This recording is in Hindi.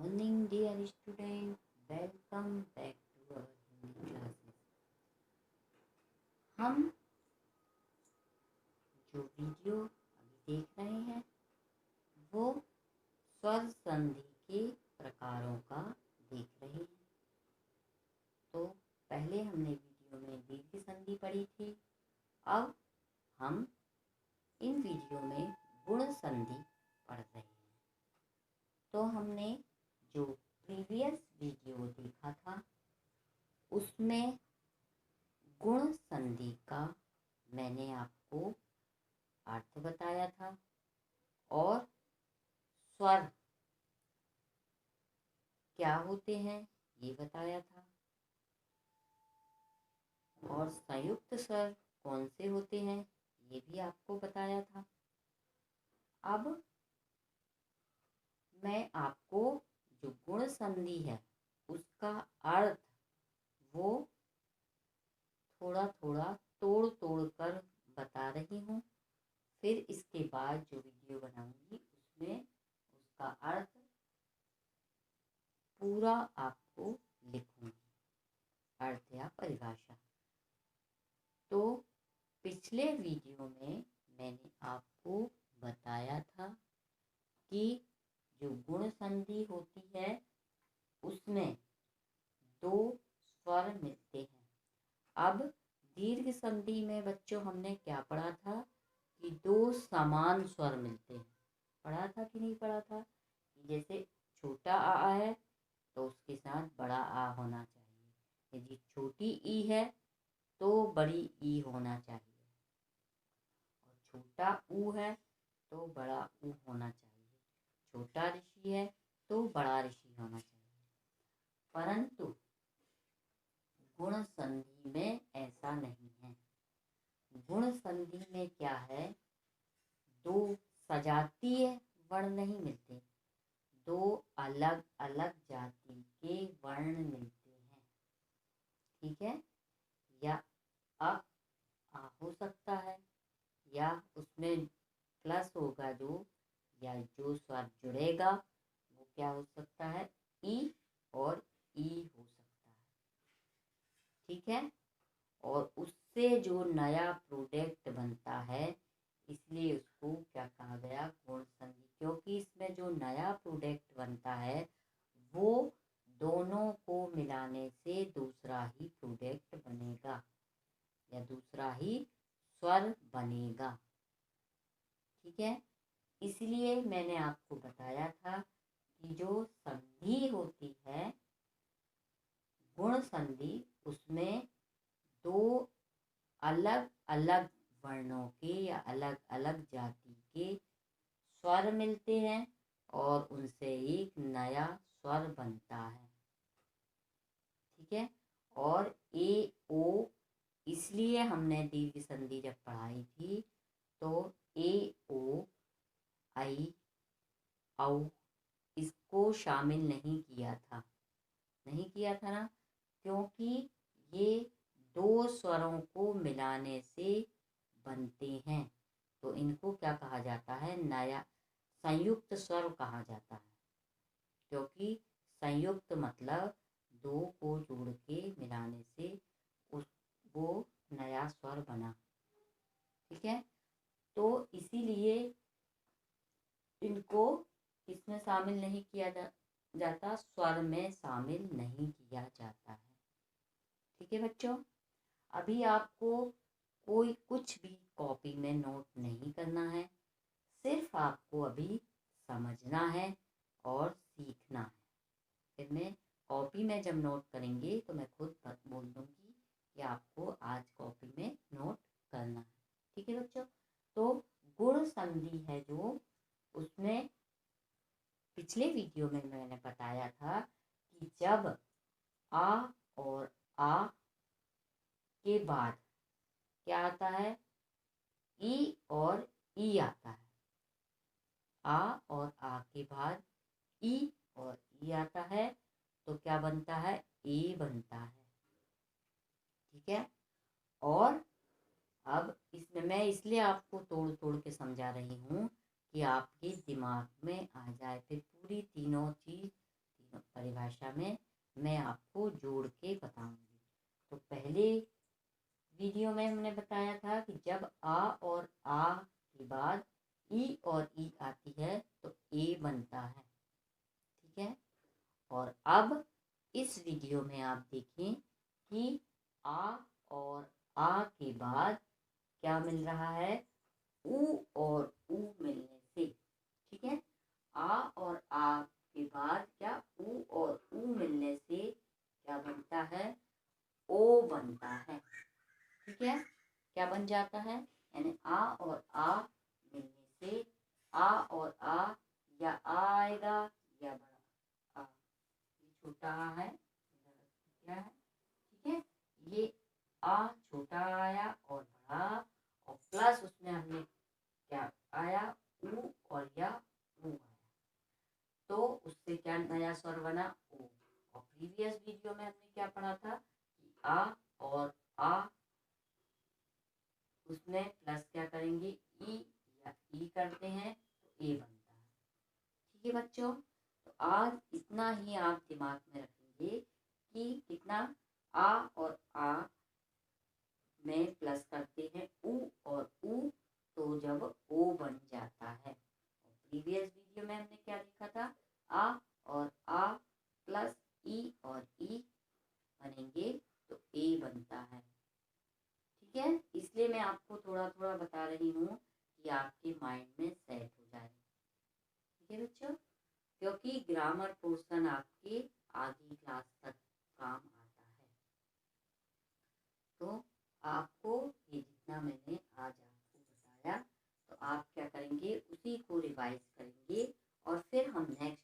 Morning, dear student. Welcome back to our Hindi classes. हम जो वीडियो अभी देख रहे हैं वो स्वर संधि के प्रकारों का देख रहे हैं। तो पहले हमने वीडियो में दीर्घ संधि पढ़ी थी। अब हम इन वीडियो में गुण संधि पढ़ रहे हैं। तो हमने जो प्रीवियस वीडियो देखा था उसमें गुण संधि का मैंने आपको अर्थ बताया था और स्वर क्या होते हैं ये बताया था और संयुक्त स्वर कौन से होते हैं ये भी आपको बताया था। अब मैं आपको जो गुण संधि है उसका अर्थ वो थोड़ा थोड़ा तोड़ तोड़ कर बता रही हूँ। फिर इसके बाद जो वीडियो बनाऊंगी उसमें उसका अर्थ पूरा आपको लिखूंगी, अर्थ या परिभाषा। तो पिछले वीडियो में मैंने आपको बताया था कि जो गुण संधि होती है उसमें दो स्वर मिलते हैं। अब दीर्घ संधि में बच्चों हमने क्या पढ़ा था कि दो समान स्वर मिलते हैं। पढ़ा था कि नहीं पढ़ा था? जैसे छोटा आ है तो उसके साथ बड़ा आ होना चाहिए, यदि छोटी ई है तो बड़ी ई होना चाहिए, और छोटा ऊ है तो बड़ा ऊ होना चाहिए, छोटा ऋषि है तो बड़ा ऋषि होना चाहिए। परंतु गुण संधि में ऐसा नहीं है। गुण संधि में क्या है, दो सजातीय वर्ण नहीं मिलते, दो अलग अलग जाति के वर्ण मिलते हैं। ठीक है? या आ हो सकता है या उसमें प्लस होगा जो, या जो स्वर जुड़ेगा वो क्या हो सकता है, ई और ई हो सकता है। ठीक है? और उससे जो नया प्रोडक्ट बनता है इसलिए उसको क्या कहा गया, गुण संधि। क्योंकि इसमें जो नया प्रोडक्ट बनता है वो दोनों को मिलाने से दूसरा ही प्रोडक्ट बनेगा या दूसरा ही स्वर बनेगा। ठीक है? इसलिए मैंने आपको बताया था कि जो संधि होती है गुण संधि उसमें दो अलग अलग वर्णों के या अलग अलग जाति के स्वर मिलते हैं और उनसे एक नया स्वर बनता है। ठीक है? और ए ओ, इसलिए हमने दीर्घ संधि जब पढ़ाई थी तो ए ओ आई औ इसको शामिल नहीं किया था, ना, क्योंकि ये दो स्वरों को मिलाने से बनते हैं। तो इनको क्या कहा जाता है, नया संयुक्त स्वर कहा जाता है। क्योंकि संयुक्त मतलब दो को जोड़ के मिलाने से उस वो नया स्वर बना। ठीक है? तो इसीलिए इनको इसमें शामिल नहीं किया जाता, स्वर में शामिल नहीं किया जाता है। ठीक है बच्चों? अभी आपको कोई कुछ भी कॉपी में नोट नहीं करना है, सिर्फ आपको अभी समझना है और सीखना है। फिर मैं कॉपी में जब नोट करेंगे तो मैं खुद बोल दूंगी कि आपको आज कॉपी में नोट करना है। ठीक है बच्चों? तो गुण संधि है जो, उसमें पिछले वीडियो में मैंने बताया था कि जब आ और आ के बाद क्या आता है, ई और ई आता है। आ और आ के बाद ई और ई आता है तो क्या बनता है, ए बनता है। ठीक है? और अब इसमें मैं इसलिए आपको तोड़ तोड़ के समझा रही हूँ कि आपके दिमाग में आ जाए, फिर पूरी तीनों चीज परिभाषा में मैं आपको जोड़ के बताऊंगी। तो पहले वीडियो में हमने बताया था कि जब आ और आ के बाद ई और ई आती है तो ए बनता है, ठीक है। और अब इस वीडियो में आप देखें कि आ और आ के बाद क्या मिल रहा है, ऊ और ऊ मिलने से, ठीक है। आ और आ के बाद क्या ऊ और ऊ मिलने से क्या बनता है, ओ बनता है, ठीक है। क्या बन जाता है, यानी आ और आ मिलने से आ और आ, या आ आएगा या बड़ा आ, ये छोटा आ है, क्या है, ठीक है। ये आ छोटा आया और बड़ा, और प्लस उसमें हमने क्या आया, ऊ और या ऊ आया, तो उससे क्या नया स्वर बना, ओ। और प्रीवियस वीडियो में हमने क्या पढ़ा था कि आ और आ उसमें प्लस क्या करेंगे, ई या ई करते हैं तो ए बनता है, ठीक है बच्चों। तो आज इतना ही आप दिमाग में रखेंगे कि कितना आ और आ में प्लस करते हैं ऊ और ऊ, तो जब ओ बन जाता है। प्रीवियस वीडियो में हमने क्या लिखा था, आ और आ प्लस ई और ई बनेंगे तो ए बनता है, ठीक है। इसलिए मैं आपको थोड़ा थोड़ा बता रही हूँ कि आपके माइंड में सेट हो जाए, ठीक है बच्चों। क्योंकि ग्रामर पोर्शन आपके आगे क्लास तक काम आता है। तो आपको ये जितना मैंने आज आपको बताया, तो आप क्या करेंगे, उसी को रिवाइज करेंगे और फिर हम नेक्स्ट